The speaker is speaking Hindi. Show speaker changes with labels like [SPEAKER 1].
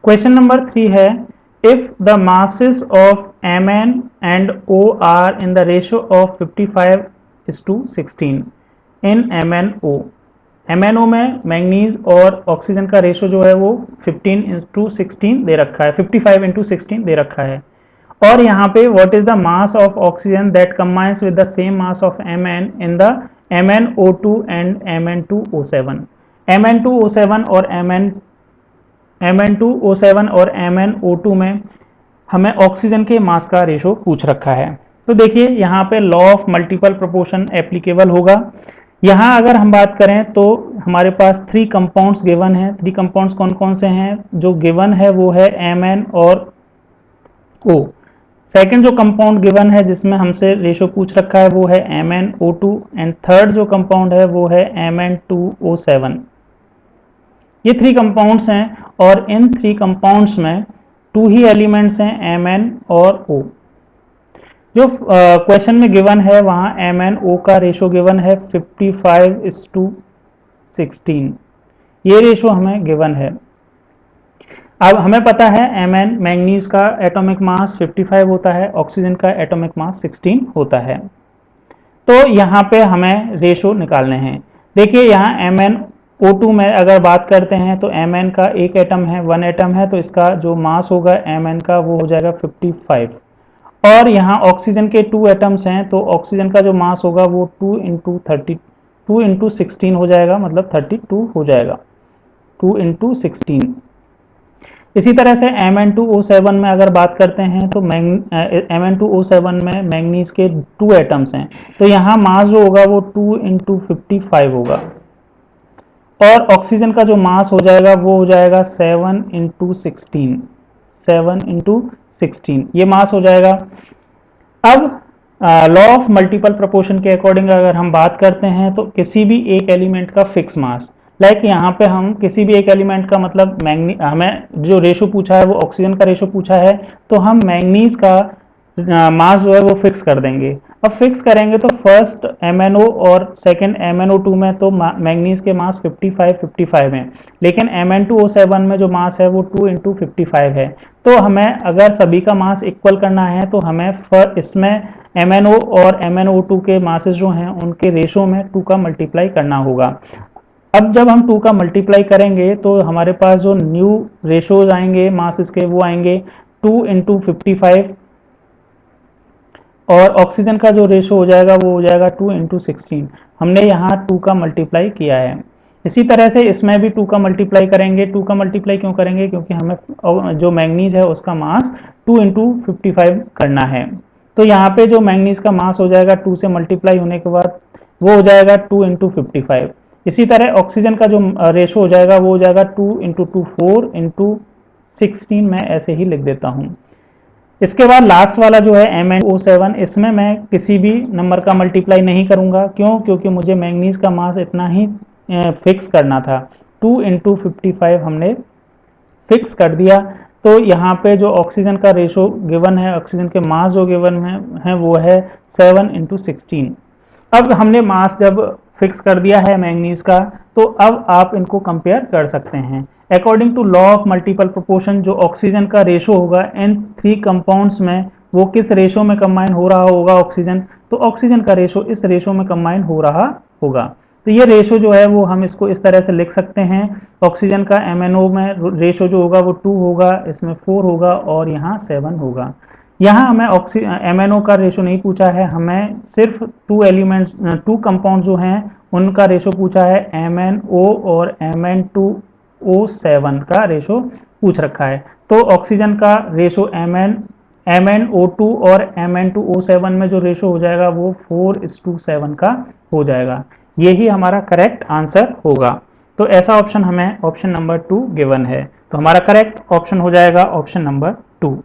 [SPEAKER 1] क्वेश्चन नंबर 3 है, if the masses of Mn and O are in the ratio of 55:16 in MnO। MnO में मैंगनीज और ऑक्सीजन का रेशो जो है वो 15:16 दे रखा है, 55:16 दे रखा है। और यहाँ पे what is the mass of oxygen that combines with the same mass of Mn in the MnO2 and Mn2O7। Mn2O7 और Mn2O7 और MnO2 में हमें ऑक्सीजन के मास का रेशो पूछ रखा है। तो देखिए यहाँ पे law of multiple proportion applicable होगा। यहाँ अगर हम बात करें तो हमारे पास 3 कंपाउंड्स गिवन हैं। 3 कंपाउंड्स कौन कौन से हैं? जो गिवन है वो है Mn और O। सेकंड जो कंपाउंड गिवन है जिसमें हमसे रेशो पूछ रखा है वो है MnO2 एंड थर्ड जो कंपाउंड है वो है Mn2O7। ये 3 कंपाउंड्स हैं और इन 3 कंपाउंड्स में 2 ही एलिमेंट्स हैं, Mn और O। जो क्वेश्चन में गिवन है वहाँ MnO का रेशो गिवन है 55:16। ये रेशो हमें गिवन है। अब हमें पता है Mn मैंगनीज का एटॉमिक मास 55 होता है, ऑक्सीजन का एटॉमिक मास 16 होता है। तो यहाँ पे हमें रेशो निकालने हैं। देखिए यहाँ MnO2 में अगर बात करते हैं तो Mn का एक एटम है, 1 एटम है, तो इसका जो मास होगा Mn का वो हो जाएगा 55। और यहाँ ऑक्सीजन के 2 एटम्स हैं तो ऑक्सीजन का जो मास होगा वो 2 × 16 हो जाएगा, मतलब 32 हो जाएगा, 2 × 16। इसी तरह से Mn2O7 में अगर बात करते हैं तो Mn2O7 में मैंगनीज के 2 एटम्स हैं तो यहाँ मास जो होगा वो 2 × 55 होगा। और ऑक्सीजन का जो मास हो जाएगा वो हो जाएगा 7 × 16, 7 × 16 ये मास हो जाएगा। अब लॉ ऑफ मल्टीपल प्रोपोर्शन के अकॉर्डिंग अगर हम बात करते हैं तो किसी भी एक एलिमेंट का फिक्स मास, लाइक यहाँ पे हम किसी भी एक एलिमेंट का मतलब हमें जो रेशो पूछा है वो ऑक्सीजन का रेशो पूछा है तो हम मैंगनीज का मास जो है वो फिक्स कर देंगे। अब फिक्स करेंगे तो फर्स्ट MnO और सेकंड MnO2 में तो मैंगनीज के मास 55 हैं, लेकिन Mn2O7 में जो मास है वो 2 × 55 है। तो हमें अगर सभी का मास इक्वल करना है तो हमें इसमें MnO और MnO2 के मासेस जो हैं उनके रेशो में 2 का मल्टीप्लाई करना होगा। अब जब हम 2 का मल्टीप्लाई करेंगे तो हमारे पास जो न्यू रेशोज आएंगे मासेस के वो आएंगे 2 × 55 और ऑक्सीजन का जो रेशो हो जाएगा वो हो जाएगा 2 × 16। हमने यहाँ 2 का मल्टीप्लाई किया है। इसी तरह से इसमें भी 2 का मल्टीप्लाई करेंगे। 2 का मल्टीप्लाई क्यों करेंगे? क्योंकि हमें जो मैंगनीज है उसका मास 2 × 55 करना है। तो यहाँ पे जो मैंगनीज का मास हो जाएगा 2 से मल्टीप्लाई होने के बाद वो हो जाएगा 2 × 55। इसी तरह ऑक्सीजन का जो रेशो हो जाएगा वो हो जाएगा 2 × 2 4 × 16, मैं ऐसे ही लिख देता हूँ। इसके बाद लास्ट वाला जो है MnO7, इसमें मैं किसी भी नंबर का मल्टीप्लाई नहीं करूंगा। क्यों? क्योंकि मुझे मैंगनीज का मास इतना ही फिक्स करना था। 2 × 55 हमने फिक्स कर दिया। तो यहाँ पे जो ऑक्सीजन का रेशो गिवन है, ऑक्सीजन के मास जो गिवन है वो है 7 × 16। अब हमने मास जब फिक्स कर दिया है मैंगनीज का तो अब आप इनको कंपेयर कर सकते हैं। According to law of multiple proportion जो ऑक्सीजन का रेशो होगा इन 3 कंपाउंड्स में वो किस रेशो में कंबाइन हो रहा होगा ऑक्सीजन, तो ऑक्सीजन का रेशो इस रेशो में कंबाइन हो रहा होगा। तो ये रेशो जो है वो हम इसको इस तरह से लिख सकते हैं। ऑक्सीजन का MnO में रेशो जो होगा वो 2 होगा, इसमें 4 होगा और यहाँ 7 होगा। यहाँ हमें MnO का रेशो नहीं पूछा है, हमें सिर्फ 2 कंपाउंड जो हैं उनका रेशो पूछा है। MnO और Mn2O7 का रेशो पूछ रखा है। तो ऑक्सीजन का रेशो MnO2 और Mn2O7 में जो रेशो हो जाएगा वो 4:7 का हो जाएगा। यही हमारा करेक्ट आंसर होगा। तो ऐसा ऑप्शन हमें ऑप्शन नंबर 2 गिवन है। तो हमारा करेक्ट ऑप्शन हो जाएगा ऑप्शन नंबर 2।